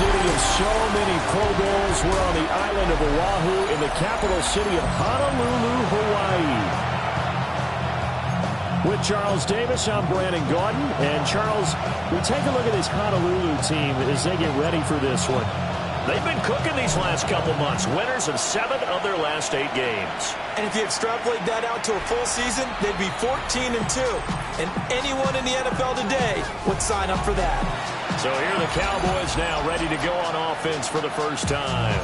city of so many Pro Bowls. We're on the island of Oahu in the capital city of Honolulu, Hawaii. With Charles Davis, I'm Brandon Gaudin. And Charles, we take a look at this Honolulu team as they get ready for this one. They've been cooking these last couple months. Winners of 7 of their last 8 games. And if you extrapolate that out to a full season, they'd be 14-2. And anyone in the NFL today would sign up for that. So here are the Cowboys now ready to go on offense for the first time.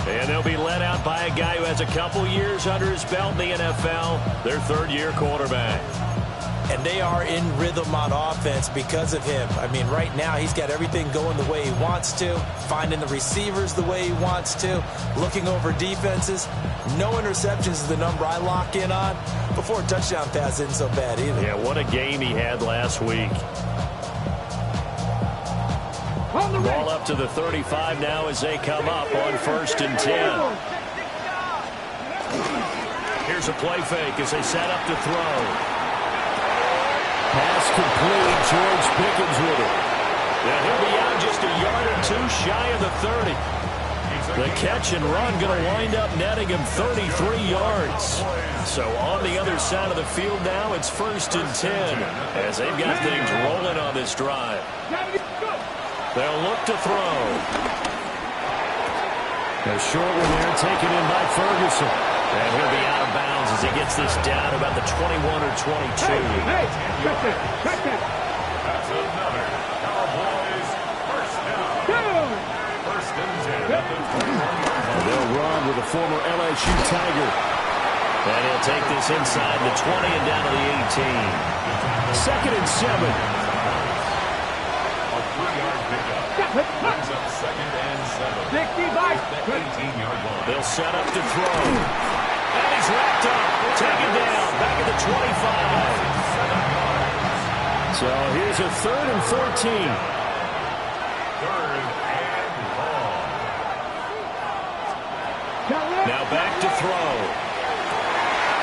And they'll be led out by a guy who has a couple years under his belt in the NFL, their third-year quarterback. And they are in rhythm on offense because of him. I mean, right now he's got everything going the way he wants to, finding the receivers the way he wants to, looking over defenses. No interceptions is the number I lock in on. Before a touchdown pass isn't so bad either. Yeah, what a game he had last week. Ball up to the 35 now as they come up on 1st and 10. Here's a play fake as they set up to throw. Pass complete. George Pickens with it. Yeah, he'll be out just a yard or 2 shy of the 30. The catch and run going to wind up netting him 33 yards. So on the other side of the field now, it's 1st and 10 as they've got things rolling on this drive. They'll look to throw. A short one there taken in by Ferguson. And he'll be out of bounds as he gets this down about the 21 or 22. Hey, that's another Cowboys first down. First and 10. They'll run with the former LSU Tiger. And he'll take this inside the 20 and down to the 18. 2nd and 7. A 3-yard pickup. Brings up 2nd and 7. 65. The 18-yard line. They'll set up to throw. And he's wrapped up. Taken down. Back at the 25. So here's a 3rd and 14. 3rd and long. Now back to throw.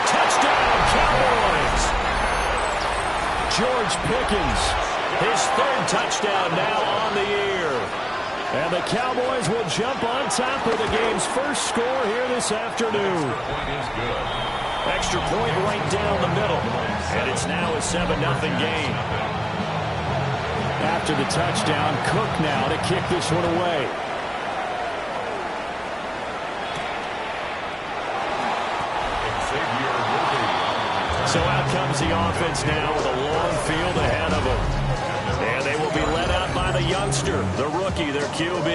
Touchdown, Cowboys. George Pickens. His 3rd touchdown now on the year. And the Cowboys will jump on top of the game's first score here this afternoon. Point is good. Extra point right down the middle. And it's now a 7-0 game. After the touchdown, Cook now to kick this one away. So out comes the offense now with a long field ahead of them. And they will be led out by the youngster, the rookie, their QB.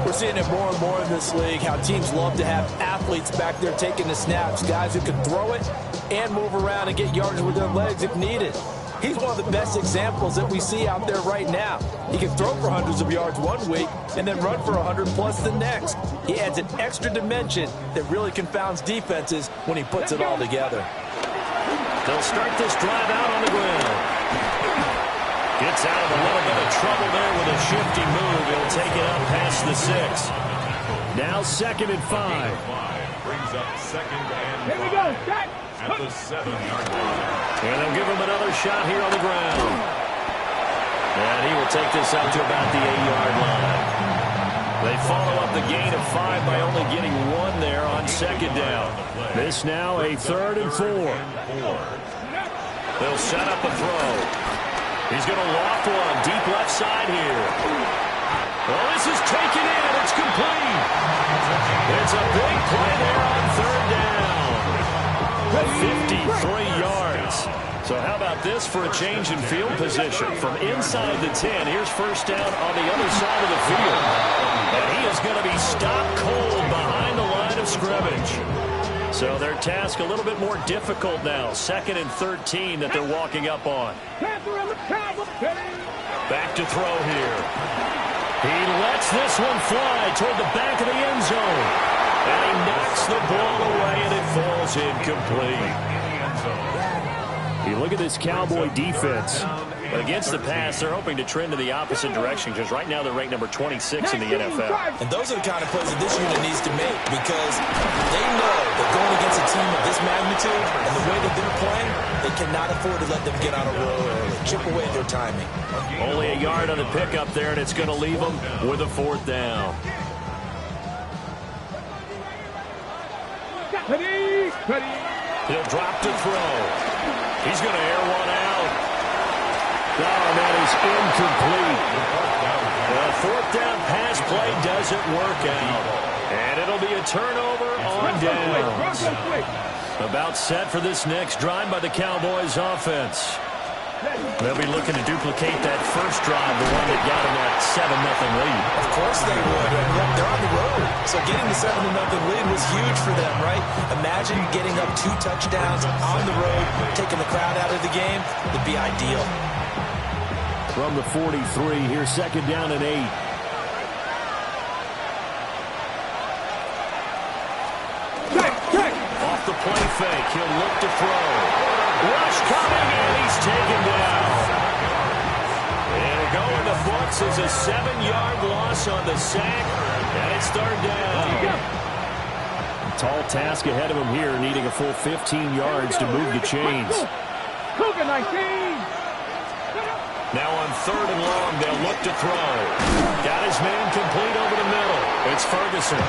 We're seeing it more and more in this league, how teams love to have athletes back there taking the snaps, guys who can throw it and move around and get yards with their legs if needed. He's one of the best examples that we see out there right now. He can throw for hundreds of yards one week and then run for 100+ the next. He adds an extra dimension that really confounds defenses when he puts it all together. They'll start this drive out on the ground. Gets out of a little bit of trouble there with a shifty move. He'll take it up past the 6. Now 2nd and 5. Brings up 2nd and 5. Here we go. At the 7-yard line. And they'll give him another shot here on the ground. And he will take this up to about the 8-yard line. They follow up the gain of 5 by only getting 1 there on 2nd down. This now a 3rd and 4. They'll set up a throw. He's going to loft one deep left side here. Well, this is taken in. It's complete. It's a big play there on 3rd down. 53 yards. So how about this for a change in field position? From inside the 10, here's 1st down on the other side of the field. And he is going to be stopped cold behind the line of scrimmage. So their task a little bit more difficult now. 2nd and 13 that they're walking up on. Back to throw here. He lets this one fly toward the back of the end zone. And he knocks the ball away, and it falls incomplete. You look at this Cowboy defense. But against the pass, they're hoping to trend in the opposite direction because right now they're ranked number 26 in the NFL. And those are the kind of plays that this unit needs to make because they know that going against a team of this magnitude and the way that they're playing, they cannot afford to let them get on a roll early. chip away at their timing. Only a yard on the pickup there, and it's going to leave them with a 4th down. He'll drop to throw. He's going to air one out. Oh, that is incomplete. The 4th down pass play doesn't work out. And it'll be a turnover on downs. About set for this next drive by the Cowboys offense. They'll be looking to duplicate that first drive, the one that got them that 7-0 lead. Of course they would. They're on the road. So getting the 7-0 lead was huge for them, right? Imagine getting up 2 touchdowns on the road, taking the crowd out of the game. Would be ideal. From the 43, here's 2nd down and 8. Off the play fake, he'll look to throw. Rush coming, and he's taken down. It'll go in the books as a 7-yard loss on the sack, and it's 3rd down. Tall task ahead of him here, needing a full 15 yards to move the chains. Cougar 19. Now on 3rd and long, they'll look to throw. Got his man complete over the middle. It's Ferguson.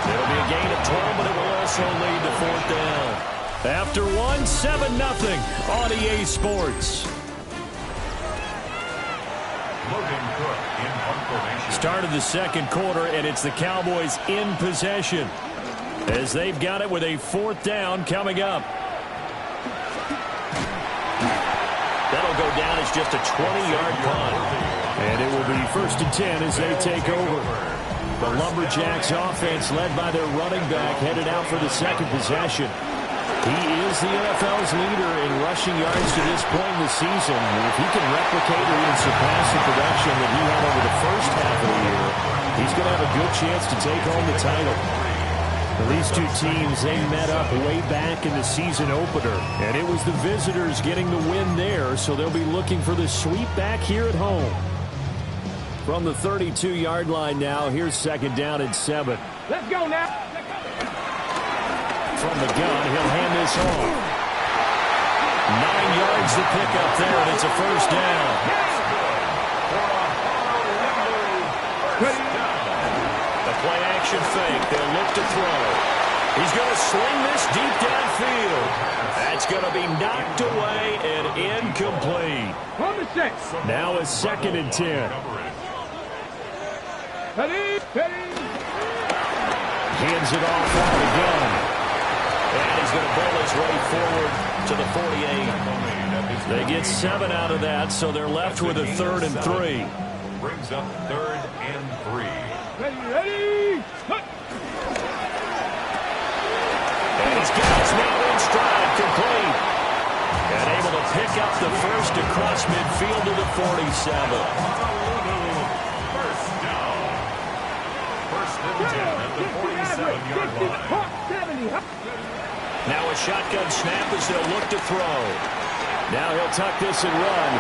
It'll be a gain of 12, but it will also lead to 4th down. After 7-0 on EA Sports. Start of the 2nd quarter, and it's the Cowboys in possession as they've got it with a 4th down coming up. That'll go down as just a 20-yard punt. And it will be 1st and 10 as they take over. The Lumberjacks offense led by their running back headed out for the 2nd possession. He is the NFL's leader in rushing yards to this point in the season. If he can replicate or even surpass the production that he had over the first half of the year, he's going to have a good chance to take home the title. These two teams, they met up way back in the season opener, and it was the visitors getting the win there, so they'll be looking for the sweep back here at home. From the 32-yard line now, here's 2nd down and 7. Let's go now. From the gun, he'll hand this off. 9 yards to pick up there, and it's a 1st down. The play-action fake. They'll look to throw. He's going to sling this deep downfield. That's going to be knocked away and incomplete. Now a 2nd and 10. Hands it off on the gun. And he's going to pull his way forward to the 48. They get 7 out of that, so they're left with a 3rd and 3. Brings up 3rd and 3. Ready. And he's got his man in stride, complete. And able to pick up the first across midfield to the 47. First down. 1st and 10 at the 47-yard line. Now a shotgun snap as they'll look to throw. Now he'll tuck this and run.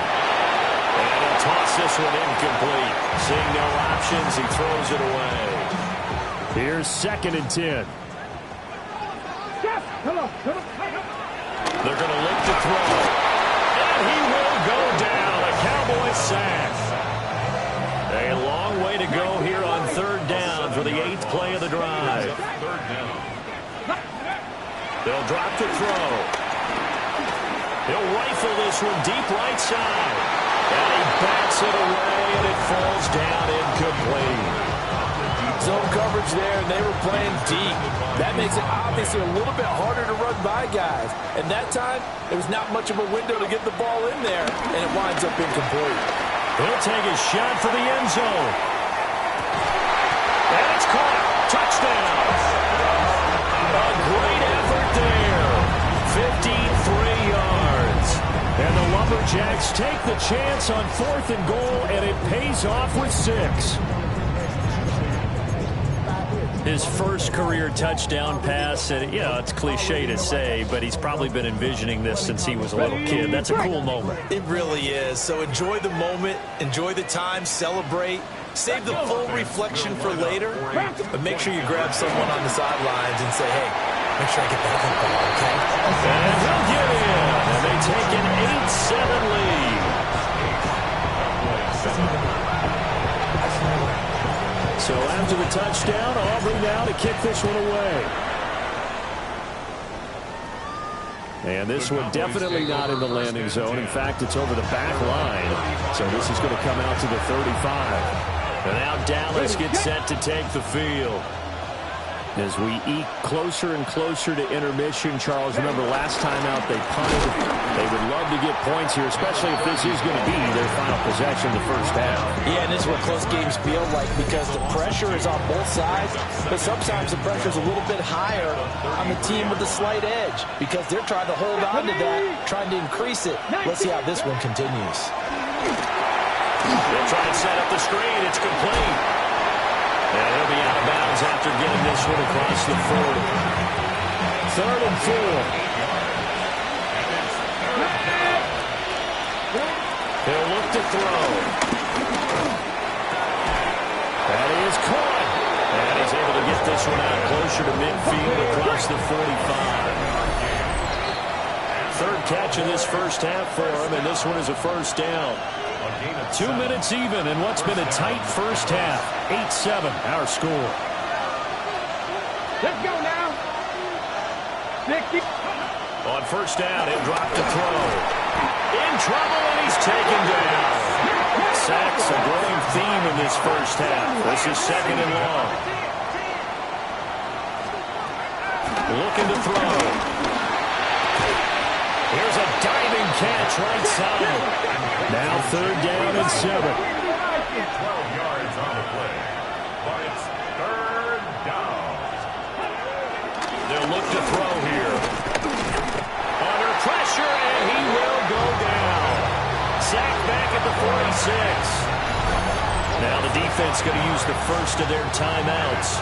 And he'll toss this one incomplete. Seeing no options, he throws it away. Here's 2nd and 10. They're going to look to throw. And he will go down. A Cowboy sack. A long way to go here on 3rd down for the 8th play of the drive. 3rd down. They'll drop to throw. He'll rifle this one deep right side. And he bats it away, and it falls down incomplete. Zone coverage there, and they were playing deep. That makes it obviously a little bit harder to run by guys. And that time, there was not much of a window to get the ball in there, and it winds up incomplete. He'll take a shot for the end zone. And it's caught. Touchdown. A great effort there. 53 yards. And the Lumberjacks take the chance on 4th and goal, and it pays off with 6. His first career touchdown pass, and, you know, it's cliche to say, but he's probably been envisioning this since he was a little kid. That's a cool moment. It really is. So enjoy the moment, enjoy the time, celebrate. Save the full reflection for later, but make sure you grab someone on the sidelines and say, hey, make sure I get that football, okay? And he'll get in, and they take an 8-7 lead. So after the touchdown, Aubrey now to kick this one away. And this one definitely not in the landing zone. In fact, it's over the back line. So this is going to come out to the 35. And now Dallas gets set to take the field. As we eke closer and closer to intermission, Charles, remember last time out they punted. They would love to get points here, especially if this is going to be their final possession in the first half. Yeah, and this is what close games feel like because the pressure is on both sides, but sometimes the pressure is a little bit higher on the team with the slight edge because they're trying to hold on to that, trying to increase it. Let's see how this one continues. They'll try and set up the screen. It's complete. And he'll be out of bounds after getting this one across the 40. 3rd and 4. He'll look to throw. That is caught. And he's able to get this one out closer to midfield across the 45. 3rd catch of this first half for him, and this one is a first down. 2 minutes even in what's been a tight first half. 8-7, our score. Let's go now. 60. On first down, he'll drop to throw. In trouble, and he's taken down. Sacks a growing theme in this first half. This is 2nd and long. Looking to throw. Here's a diving catch right side. Now 3rd down and 7. 12 yards on the play. But it's 3rd down. They'll look to throw here. Under pressure, and he will go down. Sacked back at the 46. Now the defense going to use the first of their timeouts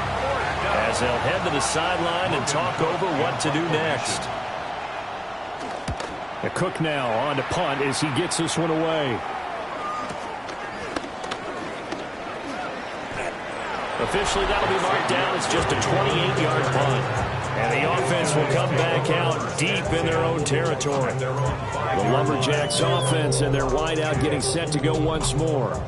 as they'll head to the sideline and talk over what to do next. Cook now on to punt as he gets this one away. Officially, that'll be marked down as just a 28-yard punt. And the offense will come back out deep in their own territory. The Lumberjacks offense and their wideout getting set to go once more.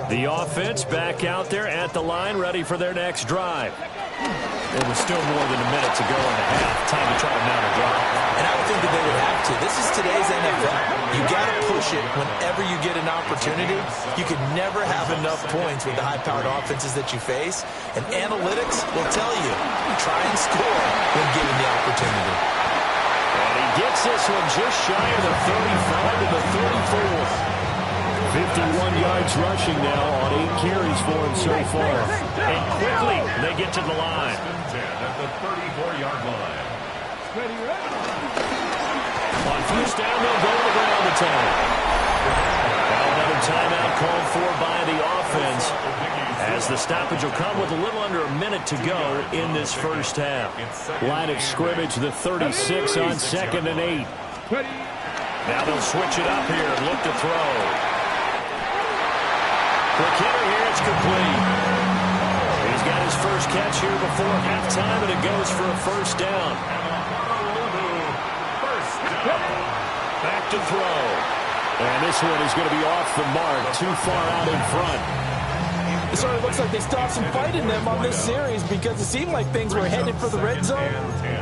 The offense back out there at the line, ready for their next drive. There was still more than a minute to go in the half. Time to try to mount a drive. And I would think that they would have to. This is today's NFL. You got to push it whenever you get an opportunity. You can never have enough points with the high-powered offenses that you face. And analytics will tell you, try and score when given the opportunity. And he gets this one just shy of the 35 to the 34. 51 yards rushing now on 8 carries for him so far. And quickly, they get to the line. At the 34-yard line. On first down, they'll go to the ground attack. Now another timeout called for by the offense as the stoppage will come with a little under a minute to go in this first half. Line of scrimmage, the 36 on 2nd and 8. Now they'll switch it up here and look to throw. Quick hitter here, it's complete. He's got his first catch here before halftime, and it goes for a first down. Back to throw. And this one is going to be off the mark, too far out in front. It sort of looks like they stopped some fight in them on this series because it seemed like things were headed for the red zone.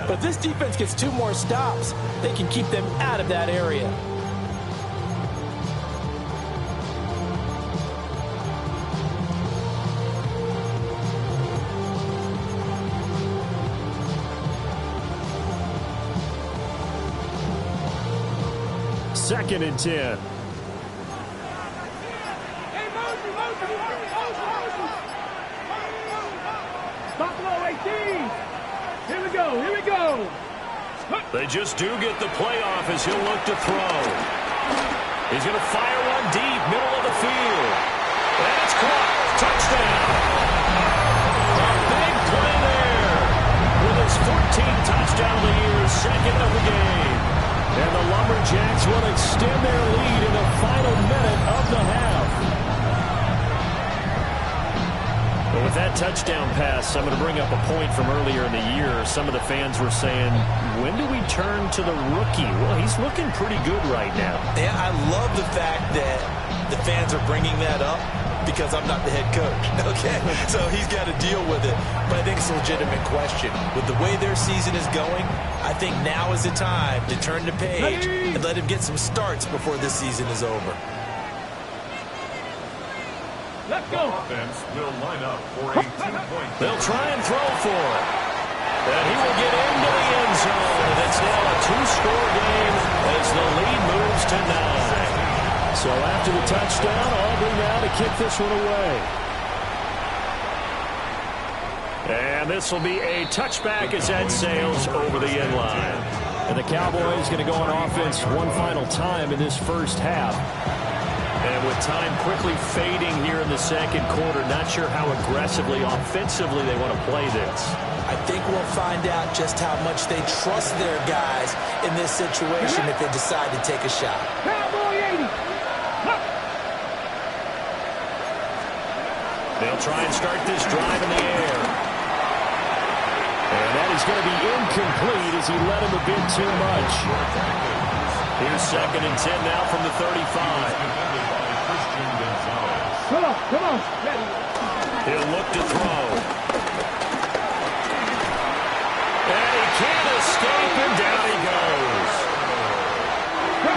But this defense gets 2 more stops. They can keep them out of that area. Second and 10. Buffalo 18. Here we go. Here we go. They just do get the playoff as he'll look to throw. He's going to fire one deep, middle of the field. And it's caught. Touchdown. A big play there with his 14th touchdown of the year, 2nd of the game. And the Lumberjacks will extend their lead in the final minute of the half. With that touchdown pass, I'm going to bring up a point from earlier in the year. Some of the fans were saying, when do we turn to the rookie? Well, he's looking pretty good right now. Yeah, I love the fact that the fans are bringing that up because I'm not the head coach, okay? So he's got to deal with it. But I think it's a legitimate question. With the way their season is going, I think now is the time to turn the page and let him get some starts before this season is over. Let's go. Offense will line up for a 2-point. They'll try and throw for it. And he will get into the end zone. And it's now a 2-score game as the lead moves to 9. So after the touchdown, Auburn now to kick this one away. And this will be a touchback as that sails over the end line. And the Cowboys going to go on offense one final time in this first half. And with time quickly fading here in the second quarter, not sure how aggressively, offensively they want to play this. I think we'll find out just how much they trust their guys in this situation if they decide to take a shot. They'll try and start this drive in the air. And that is going to be incomplete as he let him a bit too much. Here's 2nd and 10 now from the 35. Come on. He'll look to throw. And he can't escape, and down he goes.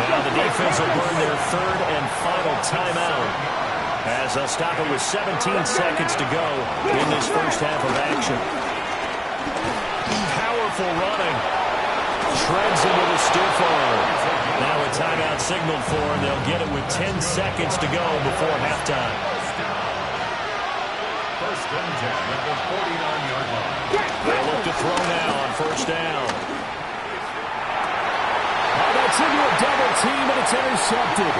Now the defense will burn their 3rd and final timeout as they'll stop it with 17 seconds to go in this first half of action. Powerful running. Shreds him with a stiff arm. Now a timeout signaled for him. They'll get it with 10 seconds to go before halftime. 1st and 10 at the 49-yard line. They'll look to throw now on 1st down. Oh, that's into a double team, and it's intercepted.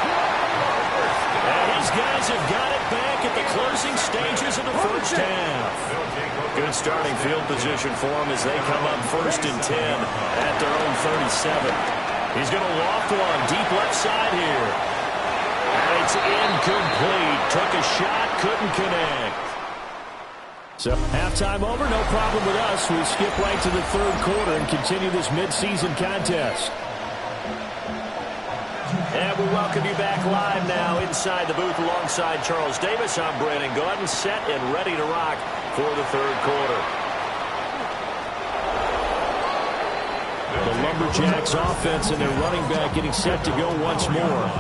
And these guys have got it back at the closing stages of the first half. Good starting field position for them as they come up 1st and 10 at their own 37. He's going to loft one deep left side here. And it's incomplete. Took a shot, couldn't connect. So halftime over, no problem with us. We skip right to the 3rd quarter and continue this midseason contest. And we welcome you back live now inside the booth alongside Charles Davis. I'm Brandon Gaudin, set and ready to rock for the 3rd quarter. The Lumberjacks offense and their running back getting set to go once more.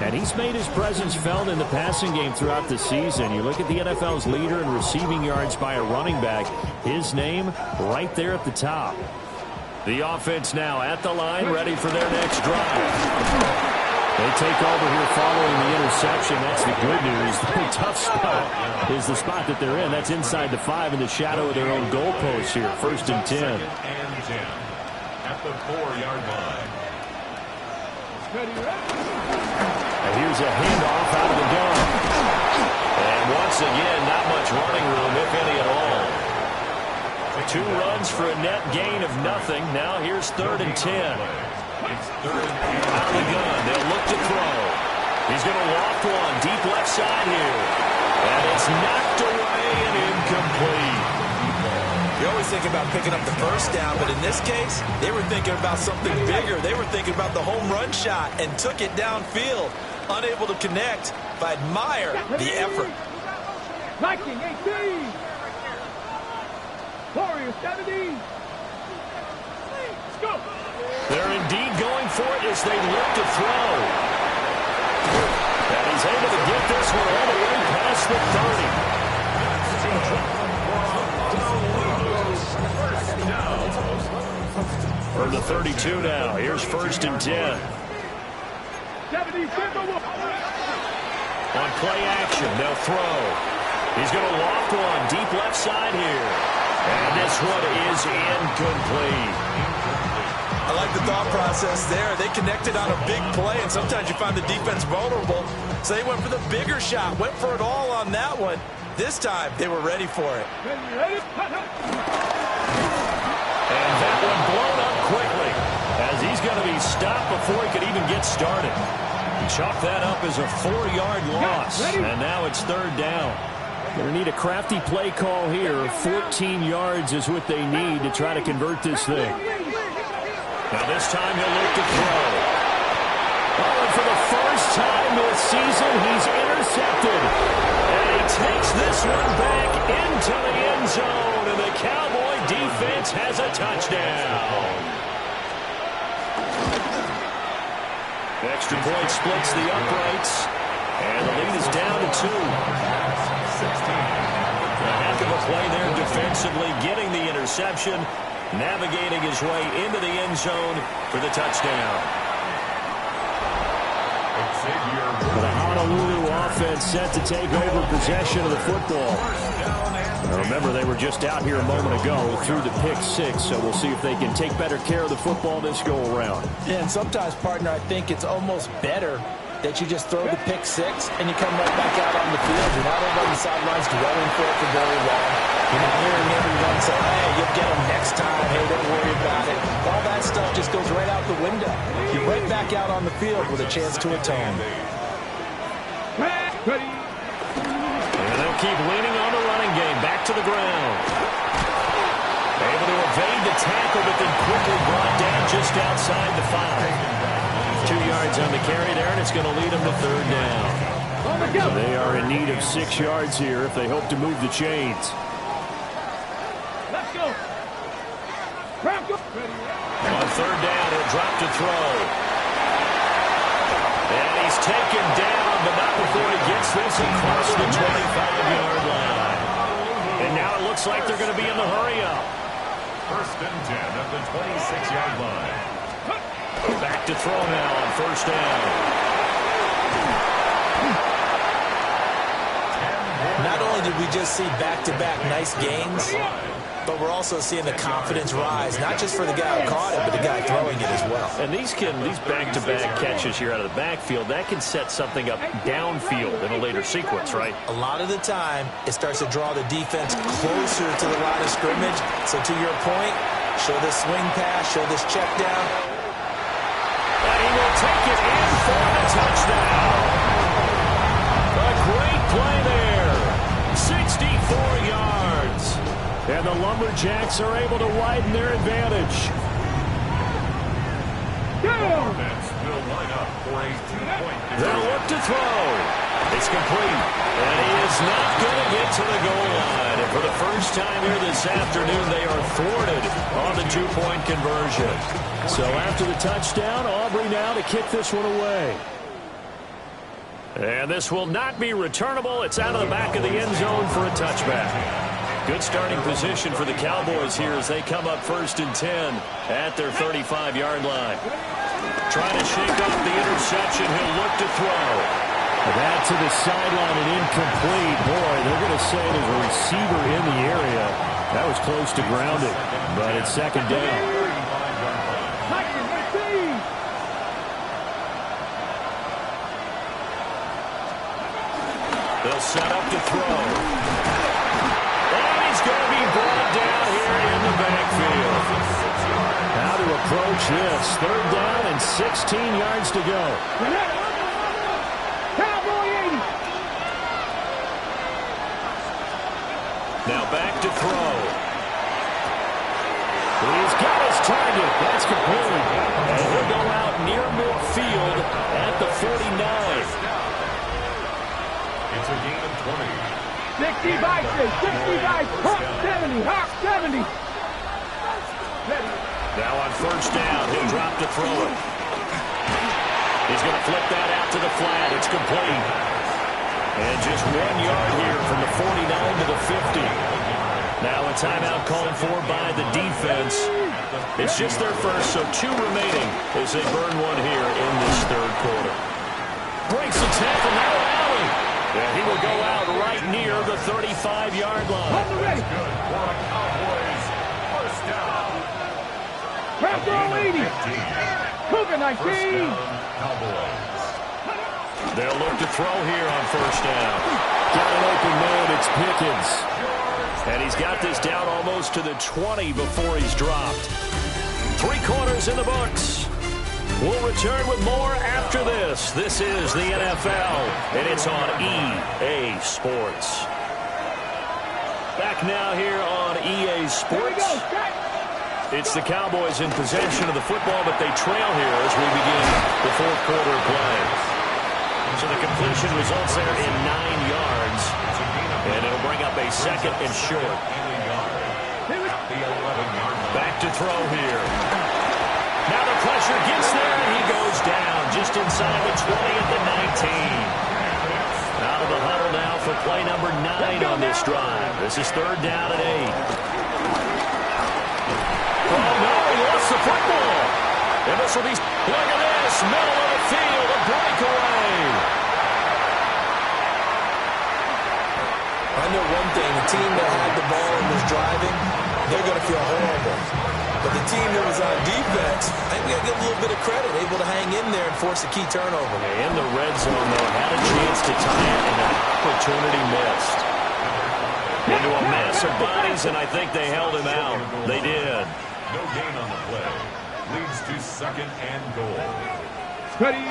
And he's made his presence felt in the passing game throughout the season. You look at the NFL's leader in receiving yards by a running back. His name right there at the top. The offense now at the line, ready for their next drive. They take over here following the interception. That's the good news. The tough spot is the spot that they're in. That's inside the 5 in the shadow of their own goalpost here. 1st and 10. 2nd and 10 at the 4-yard line. And here's a handoff out of the gun. And once again, not much running room, if any at all. 2 runs for a net gain of nothing. Now here's 3rd and 10. It's 3rd and 10. Out of the gun, they'll look to throw. He's going to loft one deep left side here. And it's knocked away and incomplete. You always think about picking up the first down, but in this case, they were thinking about something bigger. They were thinking about the home run shot and took it downfield. Unable to connect, but I admire the effort. Viking 18. Warriors 17. Let's go. They're indeed going for it as they look to throw. And he's able to get this one all the way past the 30. From the 32 now, here's 1st and 10. On play action, they'll throw. He's going to loft one deep left side here. And this one is incomplete. I like the thought process there. They connected on a big play, and sometimes you find the defense vulnerable. So they went for the bigger shot, went for it all on that one. This time, they were ready for it. And that one blown up quickly as he's going to be stopped before he could even get started. He chalked that up as a 4-yard loss, and now it's 3rd down. Going to need a crafty play call here. 14 yards is what they need to try to convert this thing. Now this time he'll look to throw. Oh, and for the first time this season, he's intercepted. And he takes this one back into the end zone. And the Cowboy defense has a touchdown. Extra point splits the uprights. And the lead is down to 2. 16. A heck of a play there defensively, getting the interception, navigating his way into the end zone for the touchdown. The Honolulu offense set to take over possession of the football. Now remember, they were just out here a moment ago through the pick 6, so we'll see if they can take better care of the football this go around. Yeah, and sometimes, partner, I think it's almost better that you just throw the pick 6 and you come right back out on the field. You're not over on the sidelines dwelling for it for very long. You're not hearing everyone say, hey, you'll get them next time. Hey, don't worry about it. All that stuff just goes right out the window. You're right back out on the field with a chance to atone. And they'll keep leaning on the running game. Back to the ground. Able to evade the tackle, but then quickly brought down just outside the 5. 2 yards on the carry there, and it's going to lead them to 3rd down. They are in need of 6 yards here if they hope to move the chains. Let's go. On 3rd down, he'll drop to throw. And he's taken down, but not before he gets this across the 25-yard line. And now it looks like they're going to be in the hurry-up. 1st and 10 at the 26-yard line. Back to throw now on 1st down. Not only did we just see back-to-back nice gains, but we're also seeing the confidence rise, not just for the guy who caught it, but the guy throwing it as well. And these back-to-back catches here out of the backfield, that can set something up downfield in a later sequence, right? A lot of the time, it starts to draw the defense closer to the line of scrimmage. So to your point, show this swing pass, show this check down. And he will take it in for the touchdown. A great play there. 64 yards. And the Lumberjacks are able to widen their advantage. Offense will line up for a 2-point conversion. They'll look to throw. It's complete. And he is not going to get to the goal line. And for the first time here this afternoon, they are thwarted on the 2-point conversion. So after the touchdown, Aubrey now to kick this one away. And this will not be returnable. It's out of the back of the end zone for a touchback. Good starting position for the Cowboys here as they come up 1st and 10 at their 35-yard line. Trying to shake off the interception. He'll look to throw. That to the sideline and incomplete. Boy, they're going to say there's a receiver in the area. That was close to grounded, but it's 2nd down. They'll set up to throw. And he's going to be brought down here in the backfield. How to approach this. 3rd down and 16 yards to go. Now back to throw. He's got his target. That's complete. And he'll go out near midfield at the 49. It's a gain of 20. 60 by 70, 70. Now on 1st down, he'll drop to throw it. He's going to flip that out to the flat. It's complete. And just 1 yard here from the 49 to the 50. Now a timeout called for by the defense. It's just their first, so 2 remaining as they burn one here in this 3rd quarter. Breaks the tackle, now Allen. And he will go out right near the 35-yard line. Good for the Cowboys. 1st down. Craft all 80. Cougar 19. Cowboys. They'll look to throw here on 1st down. Got an open man. It's Pickens. And he's got this down almost to the 20 before he's dropped. 3 quarters in the books. We'll return with more after this. This is the NFL, and it's on EA Sports. back now here on EA Sports. It's the Cowboys in possession of the football, but they trail here as we begin the fourth quarter of play. So the completion results there in 9 yards, and it'll bring up a second and short. Back to throw here. Now the pressure gets there, and he goes down just inside the 20 at the 19. Out of the huddle now for play number 9 on this drive. This is third down and 8. Oh, no, he lost the football. And this will be, look at this, middle of the field, a breakaway. I know one thing, the team that had the ball and was driving, they're going to feel horrible. But the team that was on defense, I think we got to give a little bit of credit, able to hang in there and force a key turnover. In the red zone, though, had a chance to tie it, and that opportunity missed. Into a mass of bodies, and I think they held him out. They did. No gain on the play. Leads to second and goal. Ready.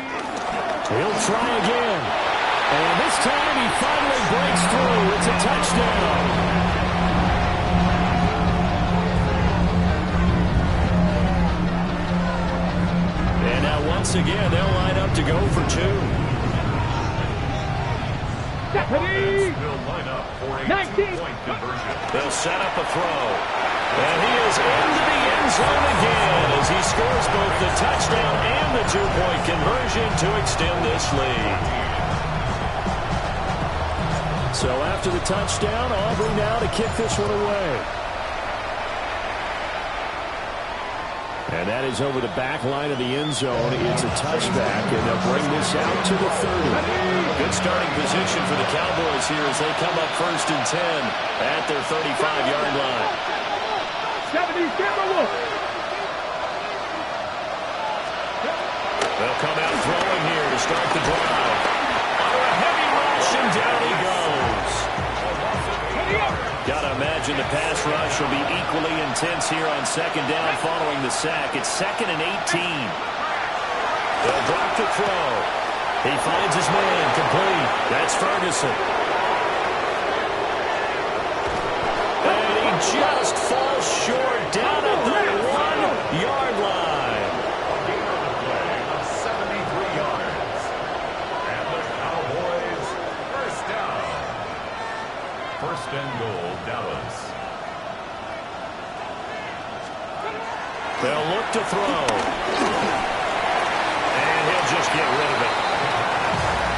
He'll try again. And this time he finally breaks through. It's a touchdown. And now once again, they'll line up to go for 2. Ready. Will line up for a 2-point conversion. They'll set up a throw. And he is into the end zone again as he scores both the touchdown and the 2-point conversion to extend this lead. So after the touchdown, Aubrey now to kick this one away. And that is over the back line of the end zone. It's a touchback, and they'll bring this out to the 30. Good starting position for the Cowboys here as they come up first and 10 at their 35-yard line. 70 Timberwolves. They'll come out throwing here to start the drive. Under a heavy rush, and down he goes. Got to imagine the pass rush will be equally intense here on second down following the sack. It's second and 18. They'll drop the throw. He finds his man complete. That's Ferguson. And he just falls short down at the 1-yard line. A play of 73 yards. And the Cowboys first down. First and goal, Dallas. They'll look to throw. And he'll just get rid of it.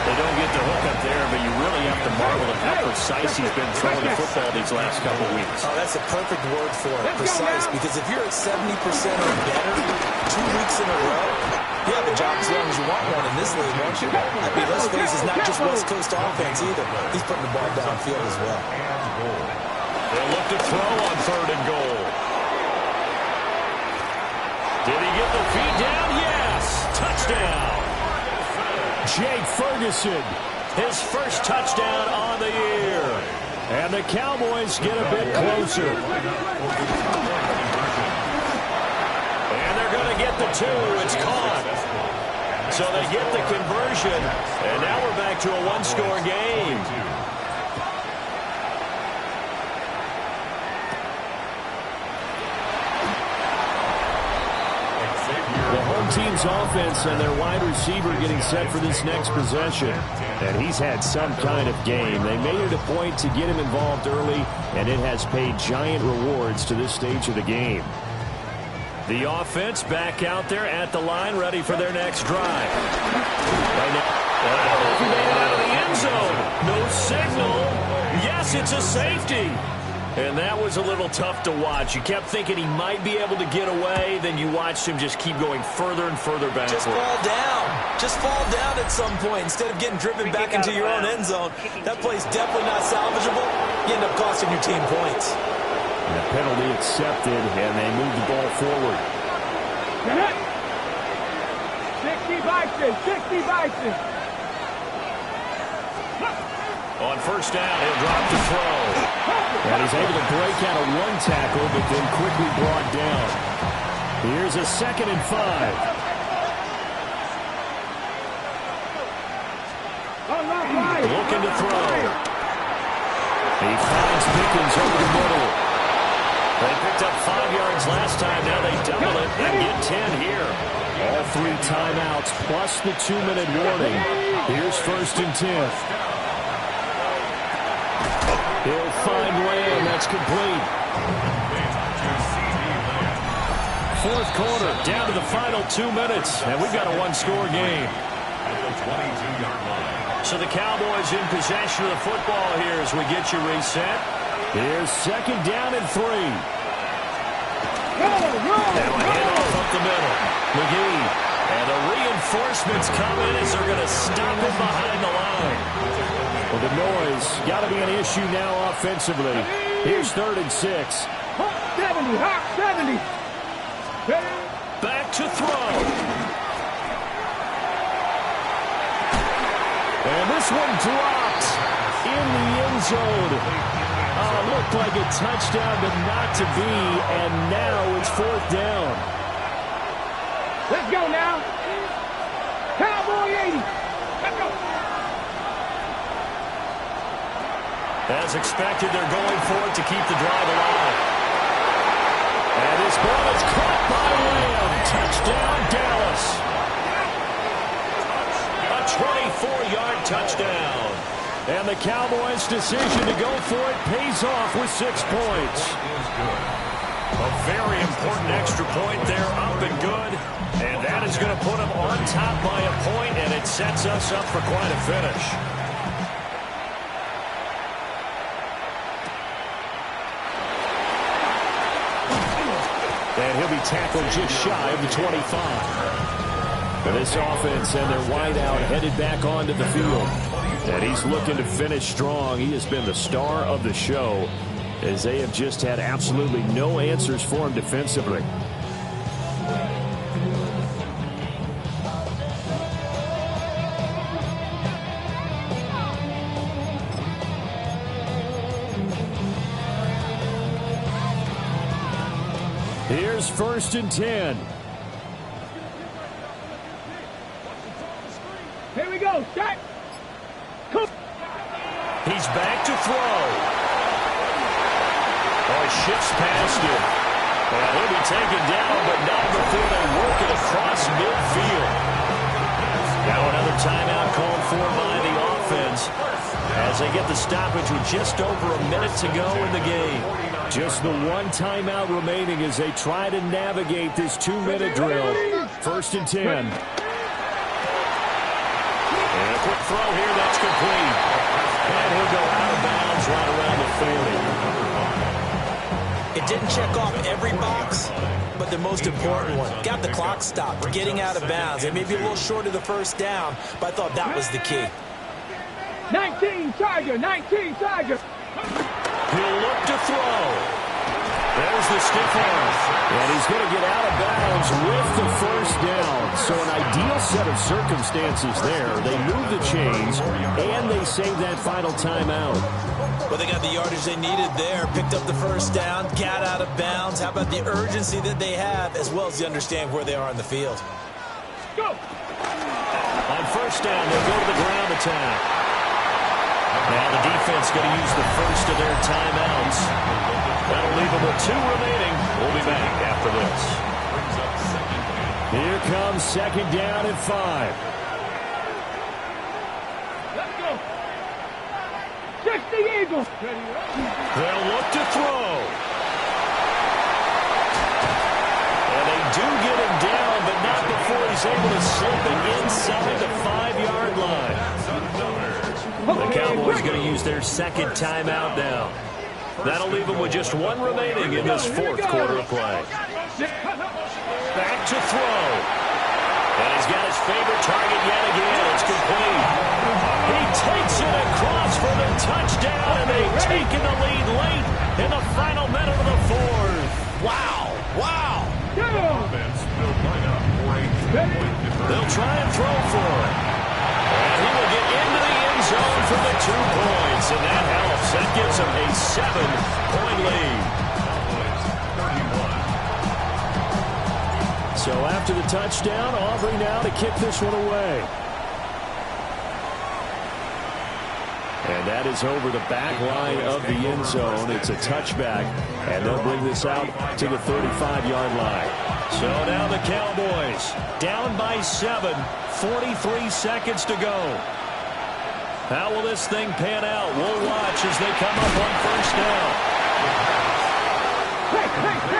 They don't get the hook up there, but you really have to marvel at how precise he's been throwing the football these last couple weeks. Oh, that's a perfect word for it, precise, because if you're at 70% or better 2 weeks in a row, you have a job as long as you want one in this league, won't you? I mean, let's face it, it's not just West Coast offense either. He's putting the ball downfield as well. They'll look to throw on third and goal. Did he get the feet down? Yes! Touchdown! Jake Ferguson. His first touchdown on the year. And the Cowboys get a bit closer. And they're going to get the 2. It's caught. So they get the conversion. And now we're back to a 1-score game. The home team's offense and their wide receiver getting set for this next possession. And he's had some kind of game. They made it a point to get him involved early, and it has paid giant rewards to this stage of the game. The offense back out there at the line, ready for their next drive. Right now, he made it out of the end zone. No signal. Yes, it's a safety. And that was a little tough to watch. You kept thinking he might be able to get away, then you watched him just keep going further and further back. Just fall down. Just fall down at some point instead of getting driven back into your own end zone. That play's definitely not salvageable. You end up costing your team points. And the penalty accepted, and they move the ball forward. 60 Bison, 60 Bison. On first down, he'll drop the throw. And he's able to break out of one tackle, but then quickly brought down. Here's a 2nd and 5. Looking to throw. He finds Pickens over the middle. They picked up 5 yards last time. Now they double it and get 10 here. All 3 timeouts plus the 2-minute warning. Here's 1st and 10. He'll find Lamb. That's complete. 4th quarter, down to the final 2 minutes. And we've got a 1-score game. So the Cowboys in possession of the football here as we get you reset. Here's 2nd down and 3. Now a handoff up the middle. McGee. And the reinforcements come in as they're going to stop him behind the line. Well, the noise got to be an issue now offensively. Here's 3rd and 6. Hawk 70, Hawk 70. Back to throw. And this one dropped in the end zone. Looked like a touchdown, but not to be. And now it's 4th down. Let's go now. Cowboy 80. Let's go. As expected, they're going for it to keep the drive alive. And this ball is caught by Lamb. Touchdown, Dallas. A 24-yard touchdown. And the Cowboys' decision to go for it pays off with 6 points. A very important extra point there, up and good. And that is going to put them on top by a point, and it sets us up for quite a finish. And he'll be tackled just shy of the 25. This offense and their wideout headed back onto the field. And he's looking to finish strong. He has been the star of the show as they have just had absolutely no answers for him defensively. Here's 1st and 10. Here we go. Shot. He's back to throw. Oh, he shifts past him. And he'll be taken down, but not before they work it across midfield. Now another timeout called for by the offense as they get the stoppage with just over a minute to go in the game. Just the 1 timeout remaining as they try to navigate this 2-minute drill. 1st and 10. And a quick throw here, that's complete. And he'll go out of bounds right around the 30. It didn't check off every box, but the most important one. Got the clock stopped, getting out of bounds. It may be a little short of the 1st down, but I thought that was the key. 19 Tiger, 19 Tiger. He'll look to throw. There's the stiff arm. And he's going to get out of bounds with the 1st down. So an ideal set of circumstances there. They move the chains, and they save that final timeout. Well, they got the yardage they needed there. Picked up the 1st down, got out of bounds. How about the urgency that they have, as well as the understand where they are on the field? Go. On 1st down, they'll go to the ground attack. Now the defense going to use the 1st of their timeouts. That'll leave them with 2 remaining. We'll be back after this. Here comes 2nd down and 5. Let's go. 60 Eagles. They'll look to throw. And they do get him down, but not before he's able to slip it inside the 5-yard line. The Cowboys going to use their 2nd timeout now. That'll leave them with just 1 remaining in this 4th quarter of play. Back to throw. And he's got his favorite target yet again. It's complete. He takes it across for the touchdown, and they've taken the lead late in the final minute of the 4th. Wow. Wow. They'll try and throw for it. And he will get into the end zone for the 2 points, and that helps. That gives them a 7-point lead. So after the touchdown, Aubrey now to kick this one away. And that is over the back line of the end zone. It's a touchback, and they'll bring this out to the 35-yard line. So now the Cowboys down by 7, 43 seconds to go. How will this thing pan out? We'll watch as they come up on first down.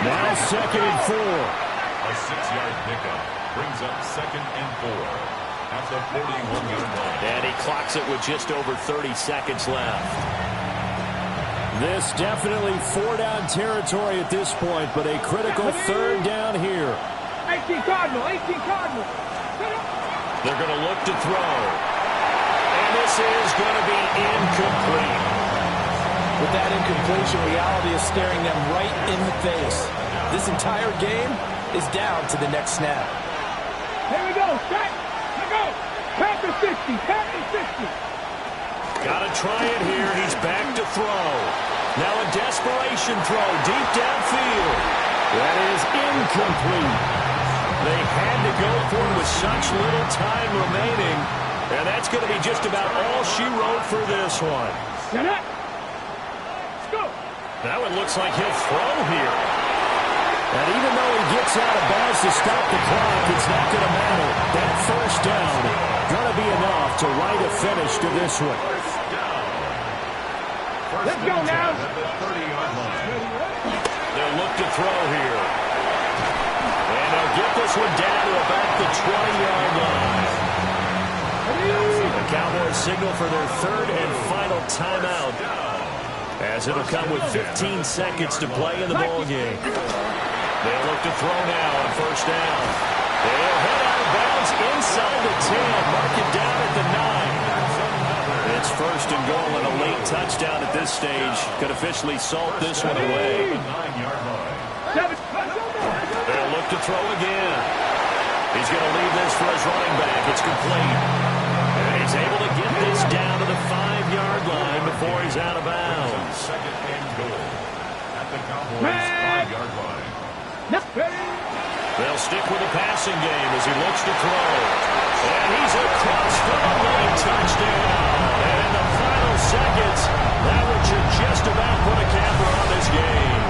Now 2nd and 4. A 6-yard pickup brings up 2nd and 4. At the 41-yard line. And he clocks it with just over 30 seconds left. This definitely 4-down territory at this point, but a critical 3rd down here. 18 Cardinal, 18 Cardinal. They're going to look to throw. And this is going to be incomplete. With that incompletion, reality is staring them right in the face. This entire game is down to the next snap. Here we go, set. Go! Panther 60, Panther 60. Got to try it here. He's back to throw. Now a desperation throw deep downfield. That is incomplete. They had to go for it with such little time remaining. And that's going to be just about all she wrote for this one. Get up. Let's go. Now it looks like he'll throw here. And even though he gets out of bounds to stop the clock, it's not going to matter. That first down going to be enough to write a finish to this one. Let's go now. They'll look to throw here. And they'll get this one down to about the 20-yard line. The Cowboys signal for their 3rd and final timeout, as it'll come with 15 seconds to play in the ballgame. They'll look to throw now on first down. They'll head out of bounds inside the 10. Mark it down at the 9. It's 1st and goal, and a late touchdown at this stage could officially salt this one away. They'll look to throw again. He's going to leave this for his running back. It's complete. And he's able to get this down to the 5-yard line before he's out of bounds. 2nd and goal at the Cowboys' 5-yard line. They'll stick with the passing game as he looks to throw. And he's across for a late touchdown. And in the final seconds, that one should just about put a capper on this game.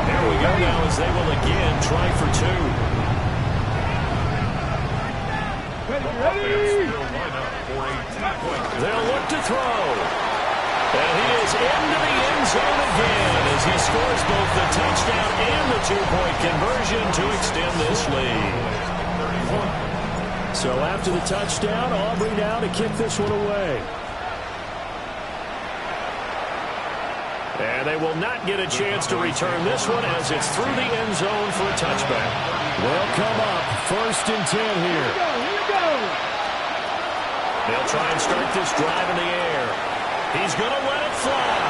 There we go now as they will again try for 2. They'll look to throw. And he is into the end zone again as he scores both the touchdown and the 2-point conversion to extend this lead. So after the touchdown, Aubrey now to kick this one away. And they will not get a chance to return this one as it's through the end zone for a touchback. They'll come up 1st and 10 here. Here we go. They'll try and start this drive in the air. He's going to let it fly.